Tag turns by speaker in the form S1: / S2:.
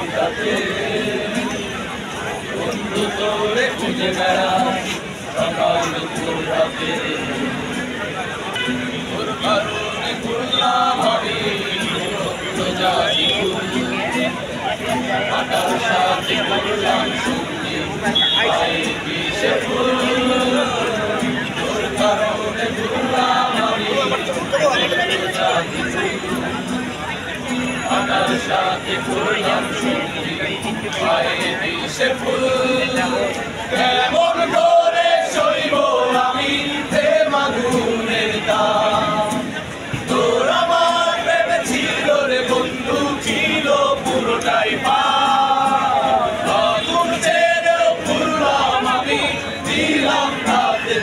S1: তাকে বন্ধু তোরে খুঁজে বেড়াই সকাল দুপুর রাতে তোর কারণে ঘুরলাম আমি জাতি আটার সাথে ঘুরলাম সঙ্গী পায়ে বিষে ফুল তোর কারণে ঘুরলাম আমি জাতি আটার সাথে ঘুরলাম সঙ্গী পায়ে বিষে ফুল কেমন করে সইব আমি হে মাগুনের দাম তোর আমার প্রেমে ছিল রে বন্ধু ছিল পুরোটাই আগুন ছেড়েও ঘুরলাম আমি দিলাম তাতে